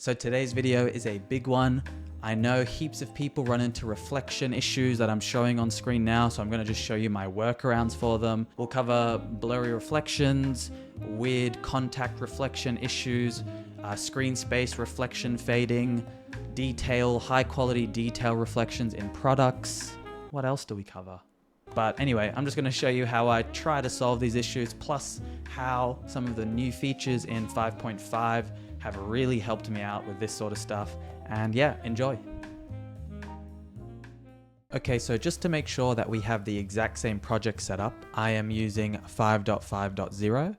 So today's video is a big one. I know heaps of people run into reflection issues that I'm showing on screen now, so I'm going to just show you my workarounds for them. We'll cover blurry reflections, weird contact reflection issues, screen space reflection fading, high quality detail reflections in products. What else do we cover? But anyway, I'm just going to show you how I try to solve these issues, plus how some of the new features in 5.5 have really helped me out with this sort of stuff. And yeah, enjoy. Okay, so just to make sure that we have the exact same project set up, I am using 5.5.0.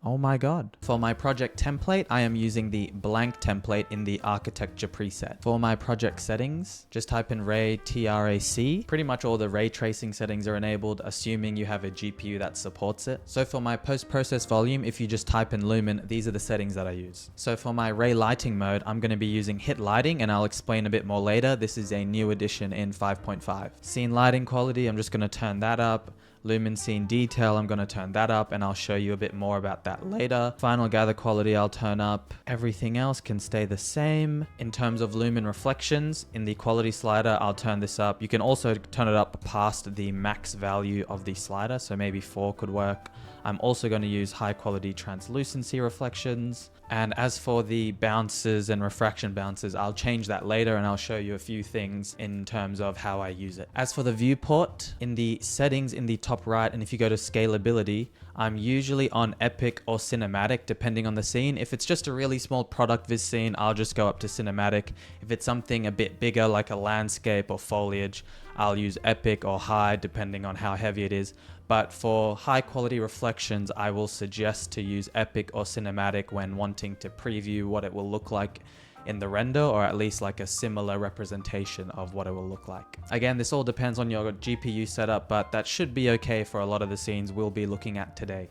Oh my god. For my project template, I am using the blank template in the architecture preset. For my project settings, just type in ray TRAC. Pretty much all the ray tracing settings are enabled, assuming you have a GPU that supports it. So for my post-process volume, if you just type in lumen, these are the settings that I use. So for my ray lighting mode, I'm going to be using hit lighting, and I'll explain a bit more later. This is a new addition in 5.5. Scene lighting quality, I'm just going to turn that up. Lumen scene detail, I'm going to turn that up, and I'll show you a bit more about that later. Final gather quality, I'll turn up. Everything else can stay the same. In terms of lumen reflections, in the quality slider, I'll turn this up. You can also turn it up past the max value of the slider, so maybe 4 could work. I'm also going to use high quality translucency reflections. And as for the bounces and refraction bounces, I'll change that later, and I'll show you a few things in terms of how I use it. As for the viewport, in the settings in the top right, and if you go to scalability, I'm usually on epic or cinematic depending on the scene. If it's just a really small product viz scene, I'll just go up to cinematic. If it's something a bit bigger like a landscape or foliage, I'll use epic or high depending on how heavy it is. But for high quality reflections, I will suggest to use epic or cinematic when wanting to preview what it will look like in the render, or at least like a similar representation of what it will look like. Again, this all depends on your GPU setup, but that should be okay for a lot of the scenes we'll be looking at today.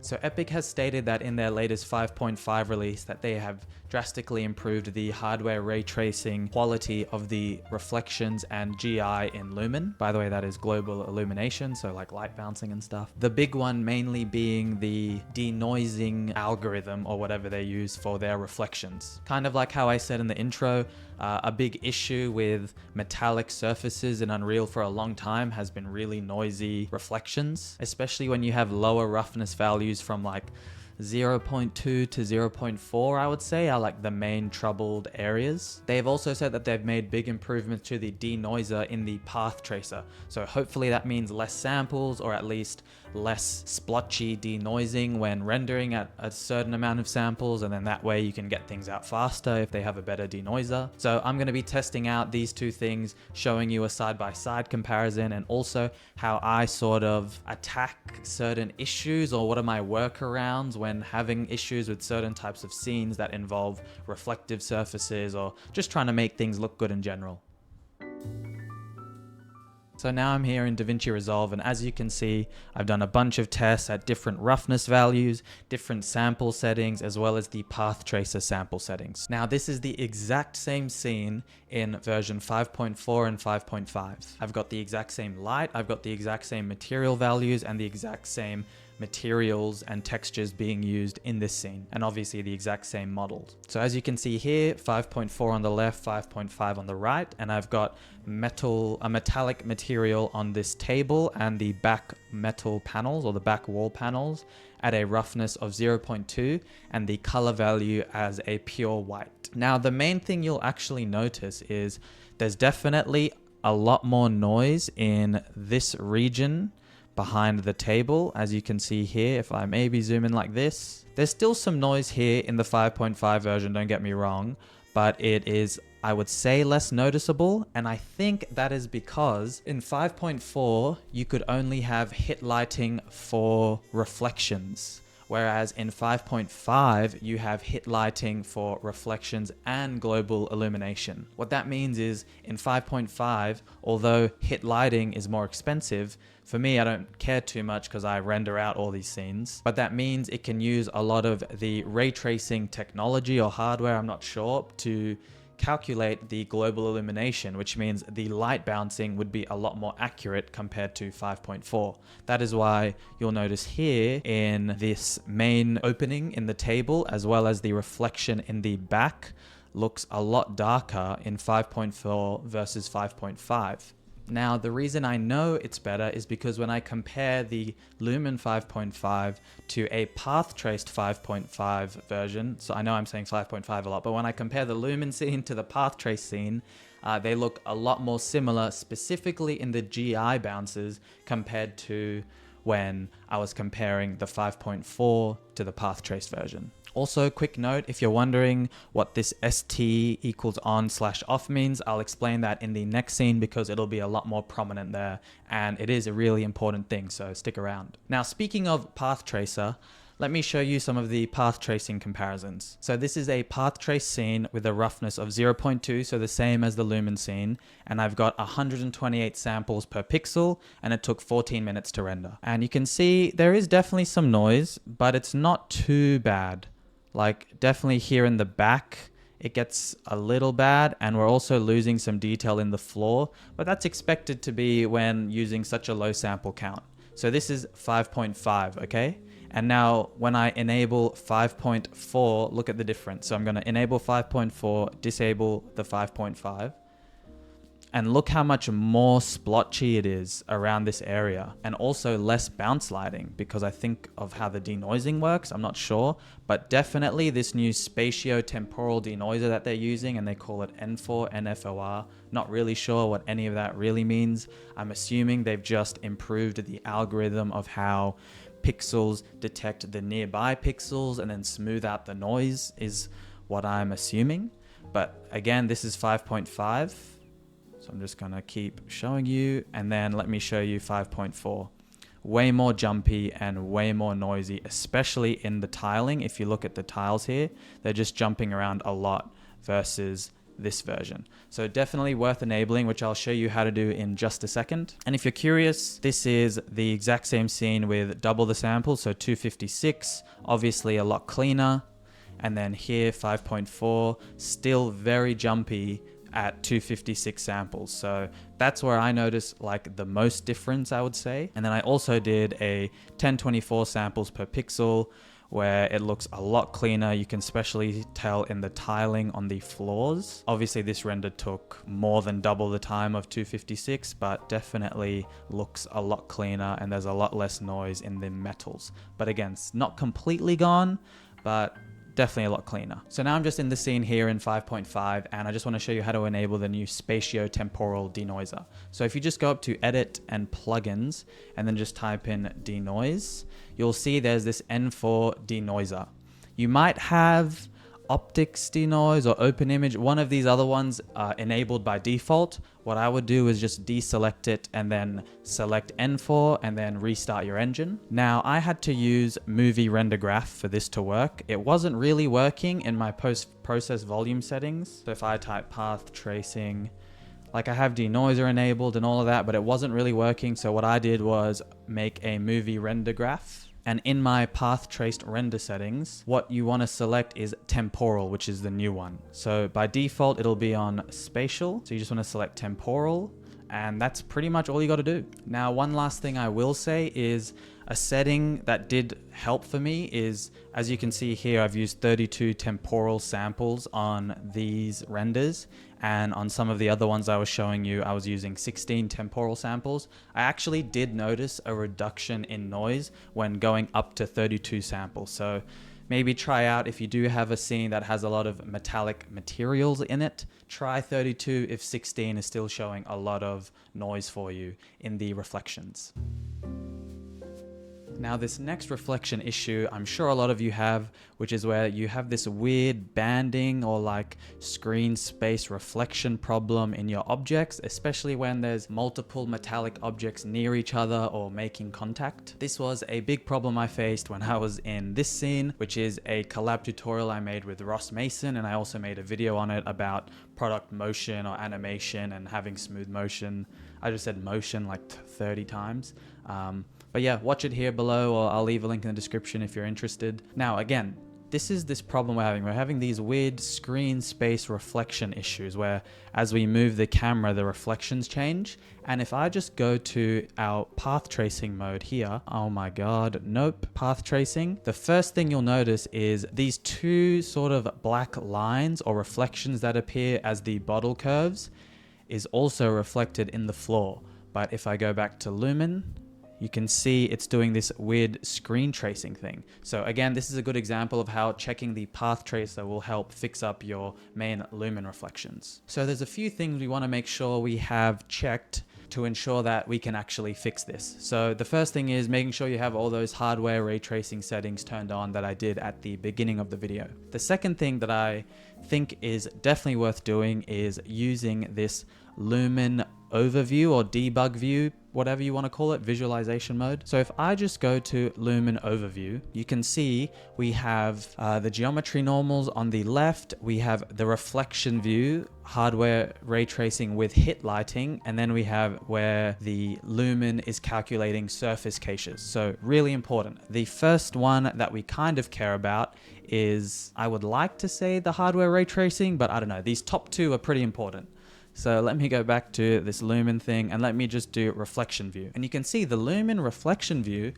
So Epic has stated that in their latest 5.5 release that they have drastically improved the hardware ray tracing quality of the reflections and GI in Lumen. By the way, that is global illumination, so like light bouncing and stuff. The big one mainly being the denoising algorithm or whatever they use for their reflections. Kind of like how I said in the intro, a big issue with metallic surfaces in Unreal for a long time has been really noisy reflections, especially when you have lower roughness values from like 0.2 to 0.4, I would say, are like the main troubled areas. They've also said that they've made big improvements to the denoiser in the path tracer. So hopefully that means less samples, or at least less splotchy denoising when rendering at a certain amount of samples, and then that way you can get things out faster if they have a better denoiser. So I'm going to be testing out these two things, showing you a side-by-side comparison, and also how I sort of attack certain issues, or what are my workarounds when having issues with certain types of scenes that involve reflective surfaces, or just trying to make things look good in general. So now I'm here in DaVinci Resolve, and as you can see, I've done a bunch of tests at different roughness values, different sample settings, as well as the path tracer sample settings. Now this is the exact same scene in version 5.4 and 5.5. I've got the exact same light, I've got the exact same material values, and the exact same materials and textures being used in this scene, and obviously the exact same models. So as you can see here, 5.4 on the left, 5.5 on the right, and I've got a metallic material on this table and the back metal panels, or the back wall panels, at a roughness of 0.2 and the color value as a pure white. Now the main thing you'll actually notice is there's definitely a lot more noise in this region behind the table. As you can see here, if I maybe zoom in like this, there's still some noise here in the 5.5 version, don't get me wrong, but it is, I would say, less noticeable. And I think that is because in 5.4 you could only have hit lighting for reflections, whereas in 5.5 you have hit lighting for reflections and global illumination. What that means is in 5.5, although hit lighting is more expensive, for me, I don't care too much because I render out all these scenes, but that means it can use a lot of the ray tracing technology or hardware, I'm not sure, to calculate the global illumination, which means the light bouncing would be a lot more accurate compared to 5.4. That is why you'll notice here in this main opening in the table, as well as the reflection in the back, looks a lot darker in 5.4 versus 5.5. Now, the reason I know it's better is because when I compare the Lumen 5.5 to a path traced 5.5 version, so I know I'm saying 5.5 a lot, but when I compare the Lumen scene to the path trace scene, they look a lot more similar, specifically in the GI bounces compared to when I was comparing the 5.4 to the path traced version. Also, quick note, if you're wondering what this ST equals on/off means, I'll explain that in the next scene because it'll be a lot more prominent there, and it is a really important thing, so stick around. Now, speaking of path tracer, let me show you some of the path tracing comparisons. So this is a path trace scene with a roughness of 0.2, so the same as the Lumen scene, and I've got 128 samples per pixel, and it took 14 minutes to render. And you can see there is definitely some noise, but it's not too bad. Like, definitely here in the back, it gets a little bad, and we're also losing some detail in the floor, but that's expected to be when using such a low sample count. So this is 5.5, okay? And now when I enable 5.4, look at the difference. So I'm going to enable 5.4, disable the 5.5. And look how much more splotchy it is around this area, and also less bounce lighting because I think of how the denoising works. I'm not sure, but definitely this new spatio-temporal denoiser that they're using, and they call it N4 NFOR. Not really sure what any of that really means. I'm assuming they've just improved the algorithm of how pixels detect the nearby pixels and then smooth out the noise is what I'm assuming. But again, this is 5.5. So I'm just going to keep showing you, and then let me show you 5.4. Way more jumpy and way more noisy, especially in the tiling. If you look at the tiles here, they're just jumping around a lot versus this version. So definitely worth enabling, which I'll show you how to do in just a second. And if you're curious, this is the exact same scene with double the samples, so 256, obviously a lot cleaner. And then here, 5.4, still very jumpy at 256 samples. So that's where I noticed like the most difference, I would say. And then I also did a 1024 samples per pixel where it looks a lot cleaner. You can especially tell in the tiling on the floors. Obviously this render took more than double the time of 256, but definitely looks a lot cleaner, and there's a lot less noise in the metals. But again, it's not completely gone, but definitely a lot cleaner. So now I'm just in the scene here in 5.5, and I just want to show you how to enable the new spatio-temporal denoiser. So if you just go up to edit and plugins and then just type in denoise, you'll see there's this N4 denoiser. You might have optics denoise or open image, one of these other ones enabled by default. What I would do is just deselect it and then select N4 and then restart your engine. Now I had to use movie render graph for this to work. It wasn't really working in my post-process volume settings. So if I type path tracing, like I have denoiser enabled and all of that, but it wasn't really working. So what I did was make a movie render graph. And in my path traced render settings, what you want to select is temporal, which is the new one. So by default, it'll be on spatial. So you just want to select temporal, and that's pretty much all you got to do. Now, one last thing I will say is a setting that did help for me is, as you can see here, I've used 32 temporal samples on these renders. And on some of the other ones I was showing you, I was using 16 temporal samples. I actually did notice a reduction in noise when going up to 32 samples. So maybe try out, if you do have a scene that has a lot of metallic materials in it, try 32 if 16 is still showing a lot of noise for you in the reflections. Now this next reflection issue, I'm sure a lot of you have, which is where you have this weird banding or like screen space reflection problem in your objects, especially when there's multiple metallic objects near each other or making contact. This was a big problem I faced when I was in this scene, which is a collab tutorial I made with Ross Mason, and I also made a video on it about product motion or animation and having smooth motion. I just said motion like 30 times. But yeah, watch it here below, or I'll leave a link in the description if you're interested. Now again, this is this problem we're having. We're having these weird screen space reflection issues where as we move the camera, the reflections change. And if I just go to our path tracing mode here, oh my God, nope, path tracing. The first thing you'll notice is these two sort of black lines or reflections that appear as the bottle curves is also reflected in the floor. But if I go back to Lumen, you can see it's doing this weird screen tracing thing. So again, this is a good example of how checking the path tracer will help fix up your main Lumen reflections. So there's a few things we want to make sure we have checked to ensure that we can actually fix this. So the first thing is making sure you have all those hardware ray tracing settings turned on that I did at the beginning of the video. The second thing that I think is definitely worth doing is using this Lumen overview or debug view, whatever you want to call it, visualization mode. So if I just go to Lumen overview, you can see we have the geometry normals on the left, we have the reflection view, hardware ray tracing with hit lighting, and then we have where the Lumen is calculating surface caches. So really important. The first one that we kind of care about is, I would like to say the hardware ray tracing, but I don't know, these top two are pretty important. So let me go back to this Lumen thing and let me just do reflection view. And you can see the Lumen reflection view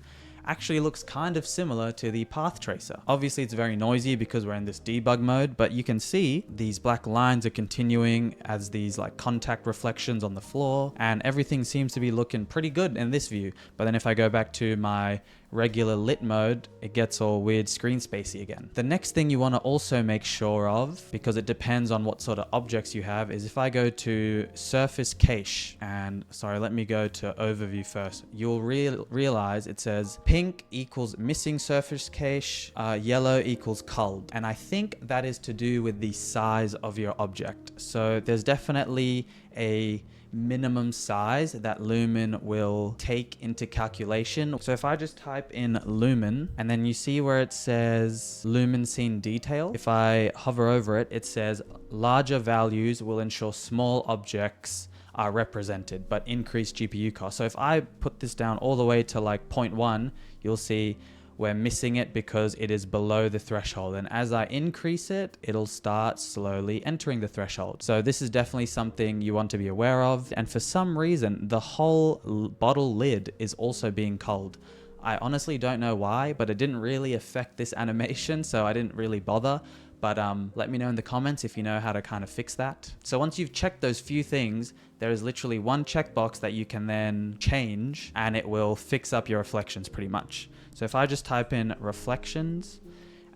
actually looks kind of similar to the path tracer. Obviously it's very noisy because we're in this debug mode, but you can see these black lines are continuing as these like contact reflections on the floor, and everything seems to be looking pretty good in this view. But then if I go back to my regular lit mode, it gets all weird screen spacey again. The next thing you want to also make sure of, because it depends on what sort of objects you have, is if I go to surface cache, and sorry, let me go to overview first, you'll realize it says pink equals missing surface cache, yellow equals culled. And I think that is to do with the size of your object. So there's definitely a minimum size that Lumen will take into calculation. So if I just type in Lumen, and then you see where it says Lumen scene detail, if I hover over it, it says larger values will ensure small objects are represented, but increase GPU cost. So if I put this down all the way to like 0.1, you'll see we're missing it because it is below the threshold. And as I increase it, it'll start slowly entering the threshold. So this is definitely something you want to be aware of. And for some reason, the whole bottle lid is also being culled. I honestly don't know why, but it didn't really affect this animation, so I didn't really bother. But let me know in the comments if you know how to kind of fix that. So once you've checked those few things, there is literally one checkbox that you can then change and it will fix up your reflections pretty much. So if I just type in reflections,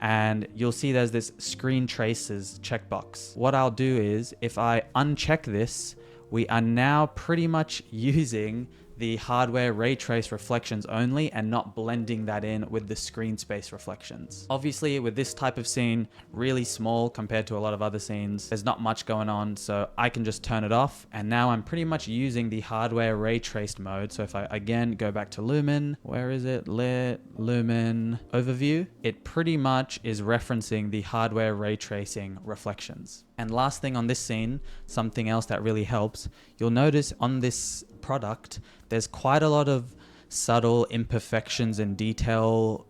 and you'll see there's this screen traces checkbox. What I'll do is if I uncheck this, we are now pretty much using the hardware ray trace reflections only and not blending that in with the screen space reflections. Obviously with this type of scene, really small compared to a lot of other scenes, there's not much going on, so I can just turn it off, and now I'm pretty much using the hardware ray traced mode. So if I again go back to Lumen, where is it? Lit, Lumen, overview, it pretty much is referencing the hardware ray tracing reflections. And last thing on this scene, something else that really helps, you'll notice on this product, there's quite a lot of subtle imperfections and detail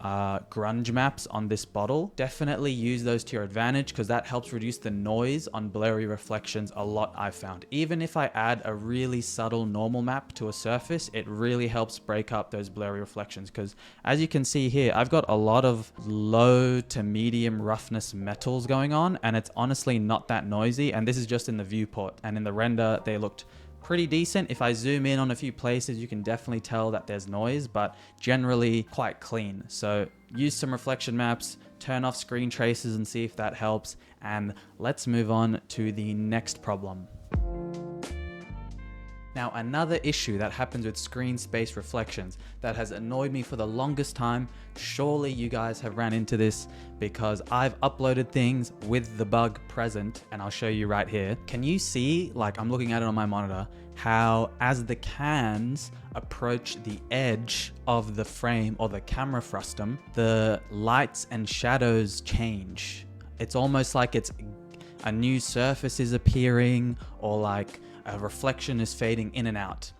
grunge maps on this bottle. Definitely use those to your advantage because that helps reduce the noise on blurry reflections a lot, I've found. Even if I add a really subtle normal map to a surface, it really helps break up those blurry reflections, because as you can see here, I've got a lot of low to medium roughness metals going on, and it's honestly not that noisy. And this is just in the viewport, and in the render they looked pretty decent. If I zoom in on a few places, you can definitely tell that there's noise, but generally quite clean. So use some reflection maps, turn off screen traces and see if that helps. And let's move on to the next problem. Now, another issue that happens with screen space reflections that has annoyed me for the longest time, surely you guys have ran into this because I've uploaded things with the bug present, and I'll show you right here. Can you see, like I'm looking at it on my monitor, how as the cans approach the edge of the frame or the camera frustum, the lights and shadows change. It's almost like it's a new surface is appearing, or like a reflection is fading in and out.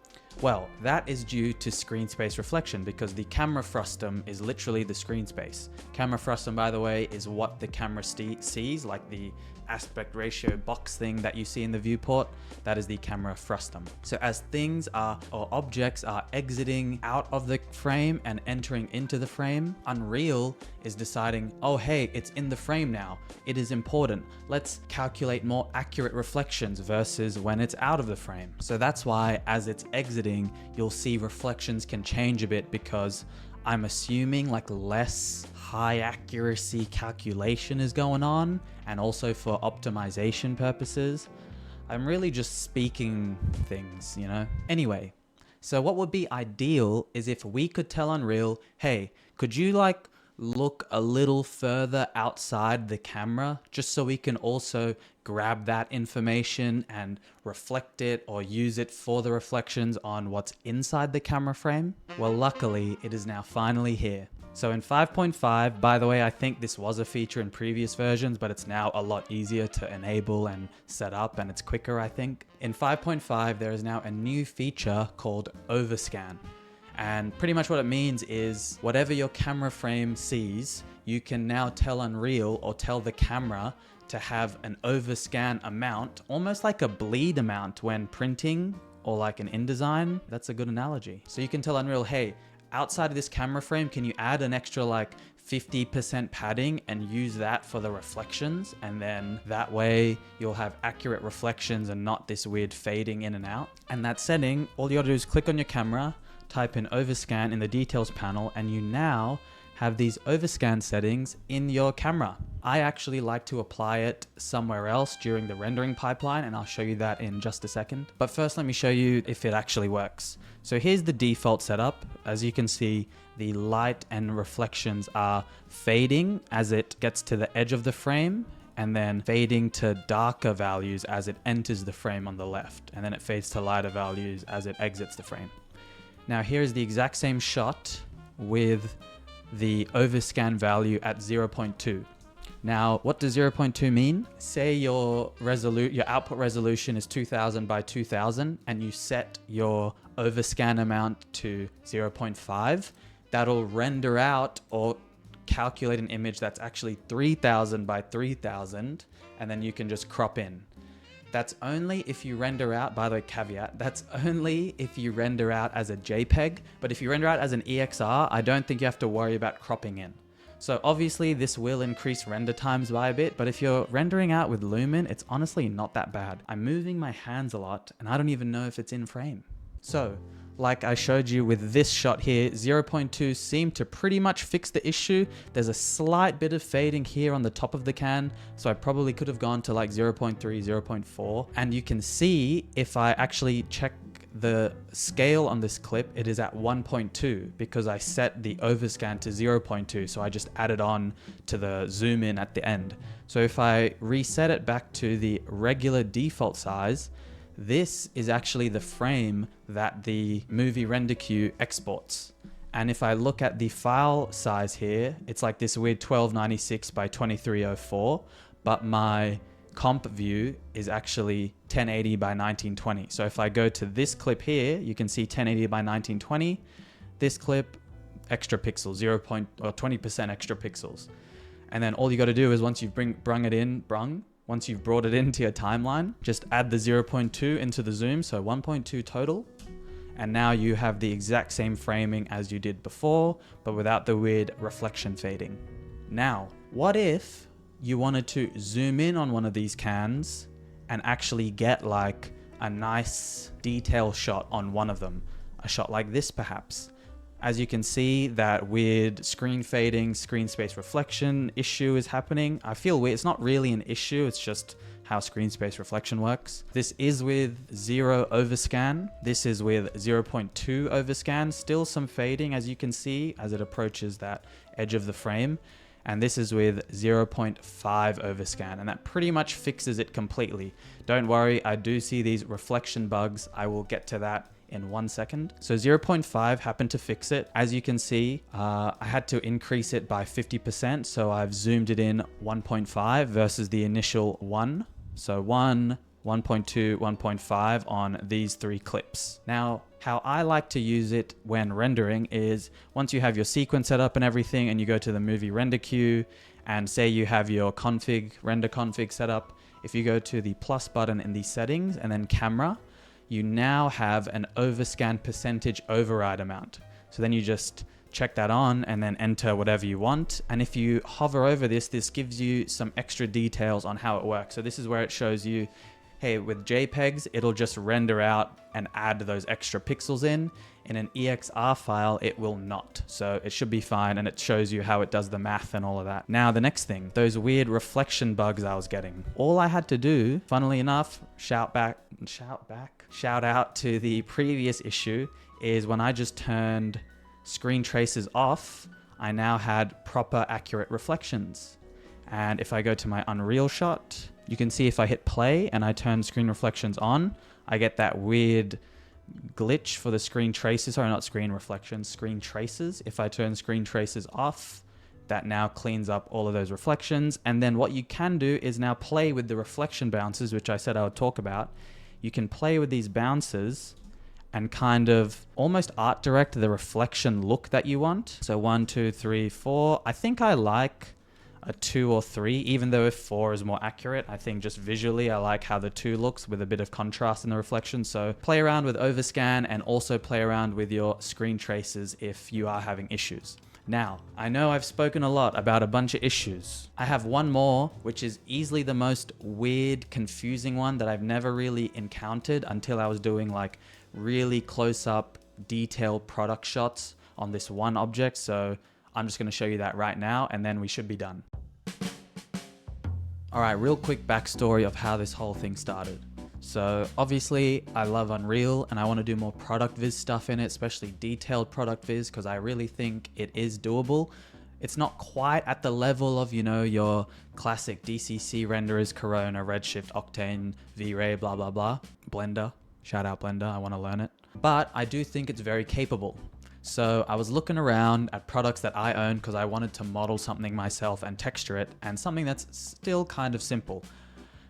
Well, that is due to screen space reflection because the camera frustum is literally the screen space. Camera frustum, by the way, is what the camera sees, like the aspect ratio box thing that you see in the viewport. That is the camera frustum. So as things are, or objects are exiting out of the frame and entering into the frame, Unreal is deciding, oh hey, it's in the frame now. It is important. Let's calculate more accurate reflections versus when it's out of the frame. So that's why as it's exiting, you'll see reflections can change a bit because I'm assuming like less high accuracy calculation is going on, and also for optimization purposes. I'm really just speaking things, you know? Anyway, so what would be ideal is if we could tell Unreal, hey, could you like look a little further outside the camera just so we can also grab that information and reflect it or use it for the reflections on what's inside the camera frame? Well, luckily it is now finally here. So in 5.5, by the way, I think this was a feature in previous versions, but it's now a lot easier to enable and set up, and it's quicker, I think. In 5.5, there is now a new feature called overscan. And pretty much what it means is whatever your camera frame sees, you can now tell Unreal or tell the camera to have an overscan amount, almost like a bleed amount when printing or like an InDesign. That's a good analogy. So you can tell Unreal, hey, outside of this camera frame, can you add an extra like 50% padding and use that for the reflections? And then that way you'll have accurate reflections and not this weird fading in and out. And that setting, all you gotta do is click on your camera, type in overscan in the details panel, and you now have these overscan settings in your camera. I actually like to apply it somewhere else during the rendering pipeline, and I'll show you that in just a second. But first, let me show you if it actually works. So here's the default setup. As you can see, the light and reflections are fading as it gets to the edge of the frame, and then fading to darker values as it enters the frame on the left, and then it fades to lighter values as it exits the frame. Now here's the exact same shot with the overscan value at 0.2. Now, what does 0.2 mean? Say your output resolution is 2000 by 2000 and you set your overscan amount to 0.5. That'll render out or calculate an image that's actually 3000 by 3000, and then you can just crop in. That's only if you render out, by the way, caveat, that's only if you render out as a JPEG, but if you render out as an EXR, I don't think you have to worry about cropping in. So obviously this will increase render times by a bit, but if you're rendering out with Lumen, it's honestly not that bad. I'm moving my hands a lot and I don't even know if it's in frame. So, like I showed you with this shot here, 0.2 seemed to pretty much fix the issue. There's a slight bit of fading here on the top of the can, so I probably could have gone to like 0.3, 0.4. And you can see if I actually check the scale on this clip, it is at 1.2 because I set the overscan to 0.2. So I just added on to the zoom in at the end. So if I reset it back to the regular default size, this is actually the frame that the movie render queue exports. And if I look at the file size here, it's like this weird 1296 by 2304, but my comp view is actually 1080 by 1920. So if I go to this clip here, you can see 1080 by 1920. This clip, extra pixels, 20% extra pixels. And then all you got to do is once you've once you've brought it into your timeline, just add the 0.2 into the zoom, so 1.2 total. And now you have the exact same framing as you did before, but without the weird reflection fading. Now, what if you wanted to zoom in on one of these cans and actually get like a nice detail shot on one of them? A shot like this perhaps. As you can see, that weird screen fading, screen space reflection issue is happening. I feel weird. It's not really an issue. It's just how screen space reflection works. This is with 0 overscan. This is with 0.2 overscan. Still some fading, as you can see, as it approaches that edge of the frame. And this is with 0.5 overscan, and that pretty much fixes it completely. Don't worry, I do see these reflection bugs. I will get to that in 1 second. So 0.5 happened to fix it. As you can see, I had to increase it by 50%. So I've zoomed it in 1.5 versus the initial 1. So 1, 1.2, 1.5 on these 3 clips. Now, How I like to use it when rendering is once you have your sequence set up and everything and you go to the movie render queue and say you have your render config set up, if you go to the plus button in the settings and then camera, you now have an overscan percentage override amount. So then you just check that on and then enter whatever you want. And if you hover over this, this gives you some extra details on how it works. So this is where it shows you, hey, with JPEGs, it'll just render out and add those extra pixels in. In an EXR file, it will not. So it should be fine. And it shows you how it does the math and all of that. Now, the next thing, those weird reflection bugs I was getting. All I had to do, funnily enough, shout out to the previous issue, is when I just turned screen traces off, I now had proper accurate reflections. And if I go to my Unreal shot, you can see if I hit play and I turn screen reflections on, I get that weird glitch for the screen traces. Sorry, not screen reflections, screen traces. If I turn screen traces off, that now cleans up all of those reflections. And then what you can do is now play with the reflection bounces, which I said I would talk about. You can play with these bounces and kind of almost art direct the reflection look that you want. So 1, 2, 3, 4. I think I like a 2 or 3, even though if 4 is more accurate. I think just visually, I like how the 2 looks with a bit of contrast in the reflection. So play around with overscan and also play around with your screen traces if you are having issues. Now, I know I've spoken a lot about a bunch of issues. I have one more, which is easily the most weird, confusing one that I've never really encountered until I was doing like really close up detailed product shots on this one object. So I'm just going to show you that right now and then we should be done. All right, real quick backstory of how this whole thing started. So obviously I love Unreal and I want to do more product viz stuff in it, especially detailed product viz, because I really think it is doable. It's not quite at the level of, you know, your classic DCC renderers, Corona, Redshift, Octane, V-Ray, blah, blah, blah. Blender. Shout out Blender, I want to learn it. But I do think it's very capable. So I was looking around at products that I own because I wanted to model something myself and texture it, and something that's still kind of simple.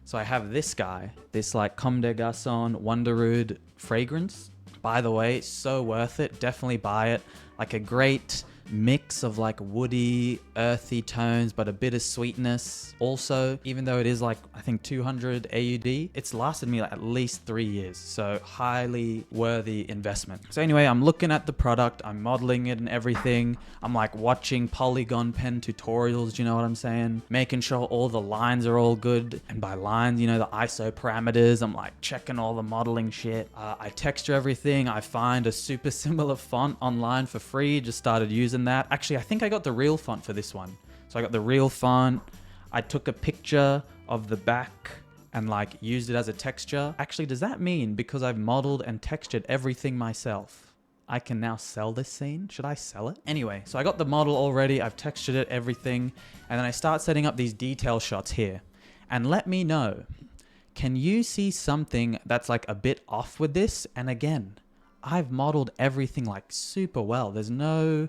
So I have this guy, this like Comme des Garçons Wonderwood fragrance. By the way, so worth it, definitely buy it. Like a great mix of like woody, earthy tones, but a bit of sweetness. Also, even though it is like, I think 200 AUD, it's lasted me like at least 3 years. So highly worthy investment. So anyway, I'm looking at the product, I'm modeling it and everything. I'm like watching polygon pen tutorials, you know what I'm saying? Making sure all the lines are all good. And by lines, you know, the ISO parameters, I'm like checking all the modeling shit. I texture everything. I find a super similar font online for free, just started using that. Actually, I think I got the real font for this one. So I got the real font. I took a picture of the back and like used it as a texture. Actually, does that mean because I've modeled and textured everything myself, I can now sell this scene? Should I sell it? Anyway, so I got the model already. I've textured it, everything. And then I start setting up these detail shots here. And let me know, can you see something that's like a bit off with this? And again, I've modeled everything like super well. There's no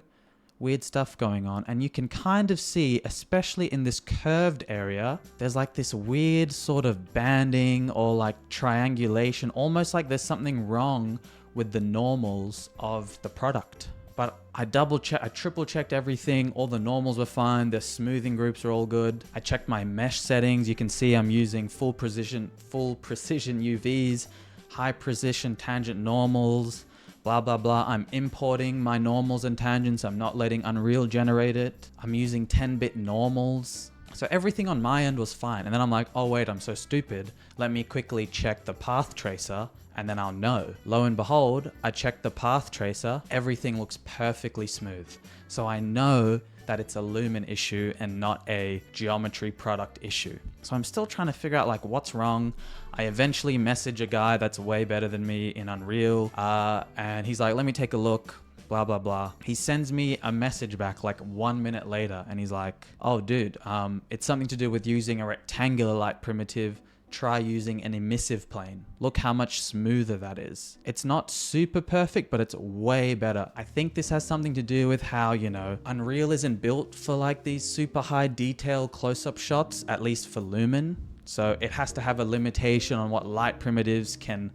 weird stuff going on, and you can kind of see, especially in this curved area, there's like this weird sort of banding or like triangulation, almost like there's something wrong with the normals of the product. But I triple checked everything. All the normals were fine. The smoothing groups are all good. I checked my mesh settings. You can see I'm using full precision UVs, high precision tangent normals, blah, blah, blah. I'm importing my normals and tangents. I'm not letting Unreal generate it. I'm using 10-bit normals. So everything on my end was fine. And then I'm like, oh wait, I'm so stupid. Let me quickly check the path tracer and then I'll know. Lo and behold, I checked the path tracer. Everything looks perfectly smooth. So I know that it's a lumen issue and not a geometry product issue. So I'm still trying to figure out like what's wrong. I eventually message a guy that's way better than me in Unreal, and he's like, let me take a look, blah, blah, blah. He sends me a message back like 1 minute later, and he's like, oh dude, it's something to do with using a rectangular light primitive. Try using an emissive plane. Look how much smoother that is. It's not super perfect, but it's way better. I think this has something to do with how, you know, Unreal isn't built for like these super high detail close-up shots, at least for Lumen. So it has to have a limitation on what light primitives can,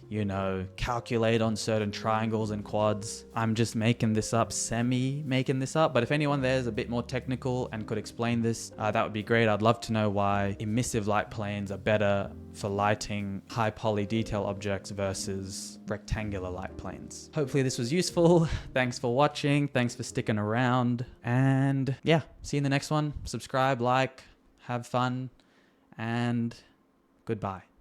you know, calculate on certain triangles and quads. I'm just making this up, making this up. But if anyone there is a bit more technical and could explain this, that would be great. I'd love to know why emissive light planes are better for lighting high poly detail objects versus rectangular light planes. Hopefully this was useful. Thanks for watching. Thanks for sticking around. And yeah, see you in the next one. Subscribe, like, have fun, and goodbye.